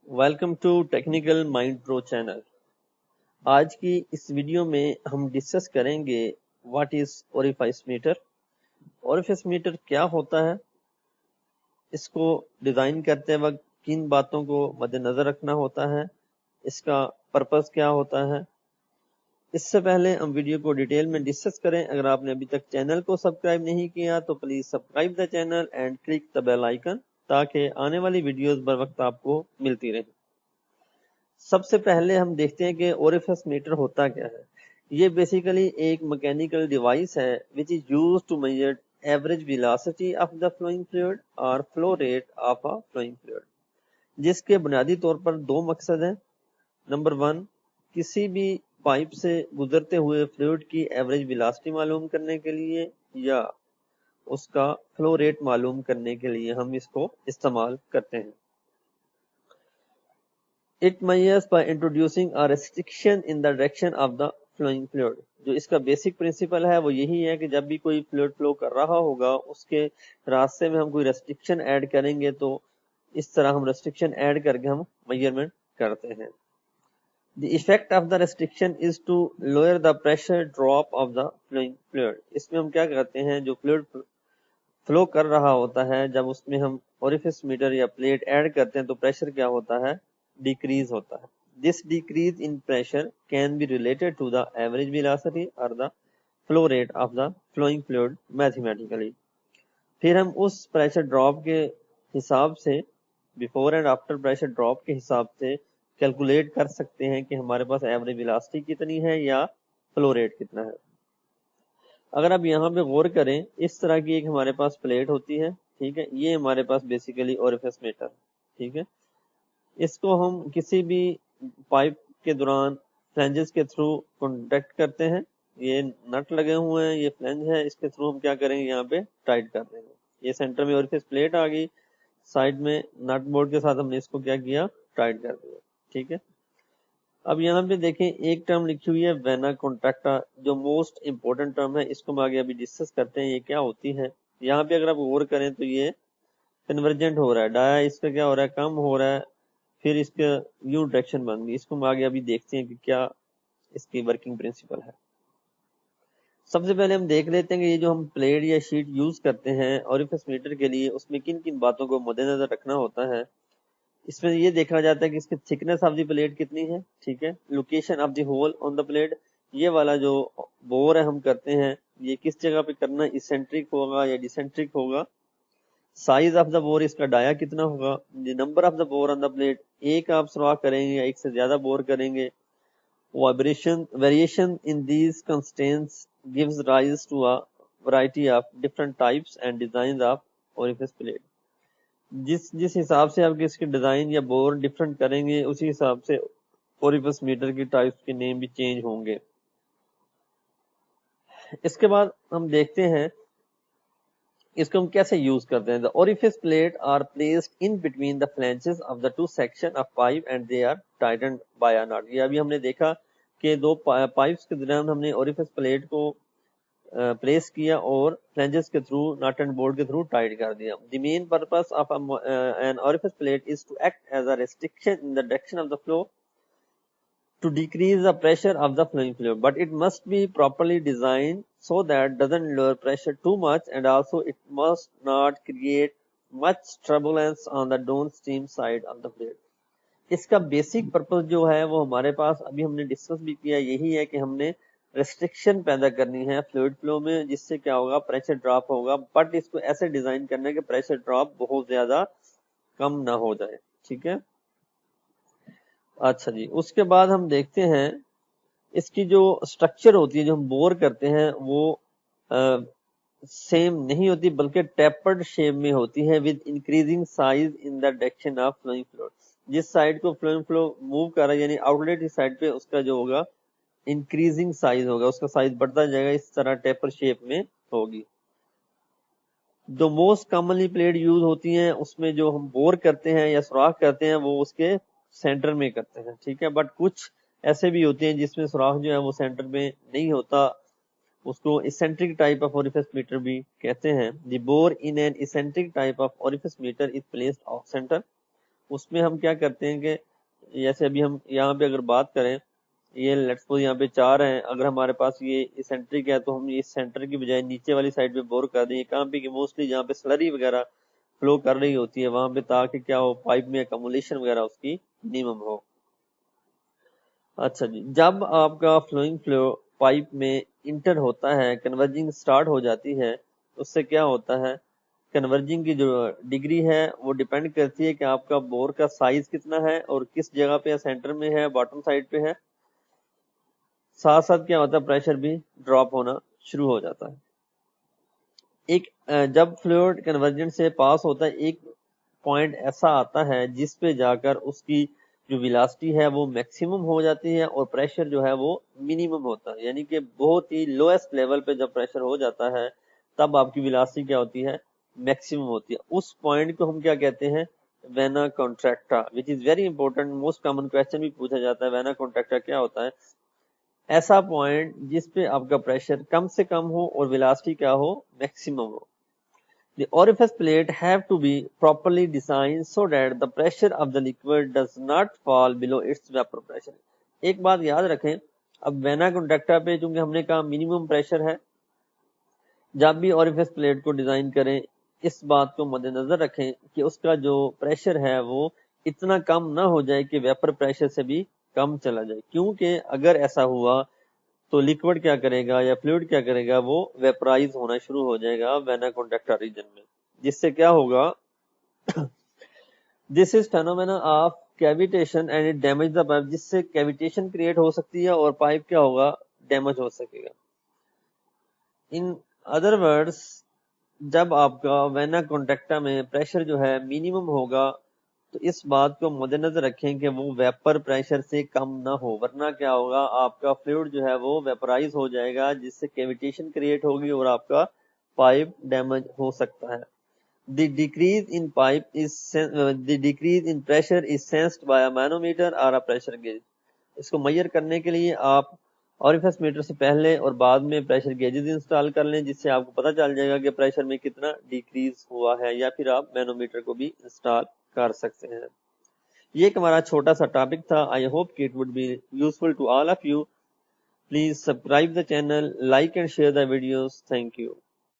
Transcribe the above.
Welcome to technical mind pro channel. آج کی اس ویڈیو میں ہم ڈسکس کریں گے what is orifice meter. Orifice meter کیا ہوتا ہے، اس کو ڈیزائن کرتے وقت کن باتوں کو مد نظر رکھنا ہوتا ہے، اس کا پرپس کیا ہوتا ہے۔ اس سے پہلے ہم ویڈیو کو ڈیٹیل میں ڈسکس کریں، اگر آپ نے ابھی تک چینل کو سبسکرائب نہیں کیا تو please subscribe the channel and click the bell icon تاکہ آنے والی ویڈیوز بر وقت آپ کو ملتی رہیں۔ سب سے پہلے ہم دیکھتے ہیں کہ اوریفائس میٹر ہوتا کیا ہے۔ یہ بیسیکلی ایک میکینیکل ڈیوائس ہے which is used to measure average velocity of the flowing fluid or flow rate of a flowing fluid، جس کے بنیادی طور پر دو مقصد ہیں۔ نمبر 1، کسی بھی پائپ سے گزرتے ہوئے فلوئڈ کی ایوریج ویلاسٹی معلوم کرنے کے لیے یا اس کا فلو ریٹ معلوم کرنے کے لیے ہم اس کو استعمال کرتے ہیں۔ It measures by introducing a restriction in the direction of the flowing fluid۔ جو اس کا بیسک پرنسپل ہے وہ یہی ہے کہ جب بھی کوئی فلوئڈ فلو کر رہا ہوگا اس کے راستے میں ہم کوئی ریسٹرکشن ایڈ کریں گے، تو اس طرح ہم ریسٹرکشن ایڈ کر کے ہم میجرمنٹ کرتے ہیں۔ The effect of the restriction is to lower the pressure drop of the flowing fluid۔ اس میں ہم کیا کرتے ہیں، جو فلوئڈ فلو کر رہا ہوتا ہے جب اس میں ہم اوریفائس میٹر یا پلیٹ ایڈ کرتے ہیں تو پریشر کیا ہوتا ہے، ڈیکریز ہوتا ہے۔ This decrease in pressure can be related to the average velocity or the flow rate of the flowing fluid mathematically۔ پھر ہم اس پریشر ڈراپ کے حساب سے before and after pressure drop کے حساب سے کیلکولیٹ کر سکتے ہیں کہ ہمارے پاس ایوریج ویلاسٹی کتنی ہے یا فلو ریٹ کتنا ہے۔ اگر آپ یہاں پہ غور کریں، اس طرح کی ایک ہمارے پاس پلیٹ ہوتی ہے، ٹھیک ہے، یہ ہمارے پاس بیسیکلی اوریفائس میٹر، ٹھیک ہے۔ اس کو ہم کسی بھی پائپ کے دوران فلنجز کے تھرو کانٹیکٹ کرتے ہیں۔ یہ نٹ لگے ہوئے ہیں، یہ فلنج ہے، اس کے تھرو ہم کیا کریں گے، یہاں پہ ٹائٹ کر دیں گے۔ یہ سینٹر میں اوریفائس پلیٹ آ گئی، سائڈ میں نٹ بورڈ کے ساتھ ہم نے اس کو کیا کیا، ٹائٹ کر دیا، ٹھیک ہے۔ اب یہاں پہ دیکھیں ایک ٹرم لکھی ہوئی ہے وینا کانٹریکٹا، جو موسٹ امپورٹنٹ ٹرم ہے، اس کو ہم آگے ابھی ڈسکس کرتے ہیں یہ کیا ہوتی ہے۔ یہاں پہ اگر آپ غور کریں تو یہ کنورجنٹ ہو رہا ہے، ڈایا اس کا کیا ہو رہا ہے، کم ہو رہا ہے، پھر اس کا یو ڈائریکشن بن گئی۔ اس کو ہم آگے ابھی دیکھتے ہیں کہ کیا اس کی ورکنگ پرنسپل ہے۔ سب سے پہلے ہم دیکھ لیتے ہیں کہ یہ جو ہم پلیٹ یا شیٹ یوز کرتے ہیں اوریفائس میٹر کے لیے، اس میں کن کن باتوں کو مد نظر رکھنا ہوتا ہے۔ اس میں یہ دیکھا جاتا ہے کہ اس کی تھکنس آف دی پلیٹ کتنی ہے، ٹھیک ہے، location of the whole on the plate, یہ والا جو بور ہے ہم کرتے ہیں یہ کس جگہ پہ کرنا، اسینٹرک ہوگا یا ڈیسینٹرک ہوگا، سائز آف دا بور، اس کا ڈایا کتنا ہوگا، the number of the bore on the plate, ایک آپ سوراخ کریں گے یا ایک سے زیادہ بور کریں گے۔ Variation in these constants gives rise to a variety of different types and designs of orifice plate۔ جس حساب سے آپ اس کے ڈیزائن یا بور ڈفرنٹ کریں گے اسی حساب سے اوریفائس میٹر کی ٹائپس کے نیم بھی چینج ہوں گے۔ اس کے بعد ہم دیکھتے ہیں اس کو ہم کیسے یوز کرتے ہیں۔ The orifice plate are placed in between the flanges of the two sections of pipe and they are tightened by a knot۔ یہ ابھی ہم نے دیکھا کہ دو پائپس کے درمیان ہم نے اوریفائس پلیٹ کو پلیس کیا اور فلنجز کے تھرو نٹ اینڈ بورڈ کے تھرو ٹائٹ کر دیا۔ The main purpose of an orifice plate is to act as a restriction in the direction of the flow to decrease the pressure of the flowing fluid, but it must be properly designed so that doesn't lower pressure too much, and also it must not create much turbulence on the downstream side of the plate۔ اس کا basic purpose جو ہے وہ ہمارے پاس ابھی ہم نے discuss بھی کیا، یہی ہے کہ ہم نے ریسٹرکشن پیدا کرنی ہے فلوئڈ فلو میں، جس سے کیا ہوگا، پریشر ڈراپ ہوگا، بٹ اس کو ایسے ڈیزائن کرنا ہے کہ پریشر ڈراپ بہت زیادہ کم نہ ہو جائے، ٹھیک ہے۔ اچھا جی، اس کے بعد ہم دیکھتے ہیں اس کی جو سٹرکچر ہوتی ہے جو ہم بور کرتے ہیں وہ سیم نہیں ہوتی بلکہ ٹیپرڈ شیپ میں ہوتی ہے with increasing size in the direction of flowing flu. جس سائڈ کو فلوئنگ فلو موو کر رہا ہے یعنی آؤٹ لیٹ کی سائڈ پہ اس کا جو ہوگا انکریزنگ سائز ہوگا، اس کا سائز بڑھتا جائے گا، اس طرح ٹیپر شیپ میں ہوگی۔ جو موسٹ کامنلی پلیٹ یوز ہوتی ہیں اس میں جو ہم بور کرتے ہیں یا سوراخ کرتے ہیں وہ اس کے سینٹر میں کرتے ہیں، ٹھیک ہے، بٹ کچھ ایسے بھی ہوتے ہیں جس میں سوراخ جو ہے وہ سینٹر میں نہیں ہوتا، اس کو eccentric type of orifice meter بھی کہتے ہیں۔ The bore in an eccentric type of orifice meter is placed off centre اس میں ہم کیا کرتے ہیں کہ جیسے ابھی ہم یہاں پہ اگر بات کریں، یہ لیٹس سپوز یہاں پہ 4 ہیں، اگر ہمارے پاس یہ سینٹرک ہے تو ہم اس سینٹر کی بجائے نیچے والی سائڈ پہ بور کر دیں. کہاں پہ کہ موسٹلی جہاں پہ سلری وغیرہ فلو کر رہی ہوتی ہے وہاں پہ، تاکہ کیا ہو، پائپ میں ایکومولیشن وغیرہ اس کی منیمم ہو. اچھا جی، جب آپ کا فلوئنگ فلو پائپ میں انٹر ہوتا ہے، کنورجنگ سٹارٹ ہو جاتی ہے، اس سے کیا ہوتا ہے، کنورجنگ کی جو ڈگری ہے وہ ڈیپینڈ کرتی ہے کہ آپ کا بور کا سائز کتنا ہے اور کس جگہ پہ، سینٹر میں ہے، باٹم سائڈ پہ ہے. ساتھ ساتھ کیا ہوتا ہے، پریشر بھی ڈراپ ہونا شروع ہو جاتا ہے. ایک جب فلوئڈ کنورجن سے پاس ہوتا ہے، ایک پوائنٹ ایسا آتا ہے جس پہ جا کر اس کی جو ویلاسٹی ہے وہ میکسیمم ہو جاتی ہے اور پریشر جو ہے وہ منیمم ہوتا ہے. یعنی کہ بہت ہی لوئسٹ لیول پہ جب پریشر ہو جاتا ہے تب آپ کی ویلاسٹی کیا ہوتی ہے، میکسیمم ہوتی ہے. اس پوائنٹ کو ہم کیا کہتے ہیں، vena contracta, which is very important. Most common question بھی پوچھا جاتا ہے، وینا کانٹریکٹا کیا ہوتا ہے؟ ایسا پوائنٹ جس پہ آپ کا پریشر کم سے کم ہو اور ویلاسٹی کیا ہو، میکسیمم ہو. The orifice plate have to be properly designed so that the pressure of the liquid does not fall below its vapor pressure. ایک بات یاد رکھیں، اب وینا کنڈکٹر پہ چونکہ ہم نے کہا منیمم پریشر ہے، جب بھی اوریفس پلیٹ کو ڈیزائن کریں اس بات کو مد نظر رکھیں کہ اس کا جو پریشر ہے وہ اتنا کم نہ ہو جائے کہ ویپر پریشر سے بھی کم چلا جائے. کیونکہ اگر ایسا ہوا تو لیکوڈ کیا کرے گا یا فلوئڈ کیا کرے گا، وہ ویپرائز ہونا شروع ہو جائے گا وینا کنڈکٹر ریجن میں، جس سے کیا ہوگا، this is phenomena of cavitation and it damage the pipe, جس سے کیویٹیشن کریٹ ہو سکتی ہے اور پائپ کیا ہوگا، ڈیمیج ہو سکے گا. ان ادر ورڈز، جب آپ کا وینا کنڈکٹا میں پریشر جو ہے منیمم ہوگا تو اس بات کو مد نظر رکھیں کہ وہ ویپر پریشر سے کم نہ ہو، ورنہ کیا ہوگا، آپ کا فلوئڈ جو ہے وہ ویپرائز ہو جائے گا جس سے کیویٹیشن کریٹ ہوگی اور آپ کا پائپ ڈیمیج ہو سکتا ہے. The decrease in pressure is sensed by a manometer or a pressure gauge. اس کو میئر کرنے کے لیے آپ اوریفس میٹر سے پہلے اور بعد میں پریشر گیجز انسٹال کر لیں، جس سے آپ کو پتہ چل جائے گا کہ پریشر میں کتنا ڈیکریز ہوا ہے، یا پھر آپ مینومیٹر کو بھی انسٹال کر سکتے ہیں. یہ ایک ہمارا چھوٹا سا ٹاپک تھا. آئی ہوپ کہ it would be useful to all of you. Please subscribe the channel, like and share the videos. Thank you.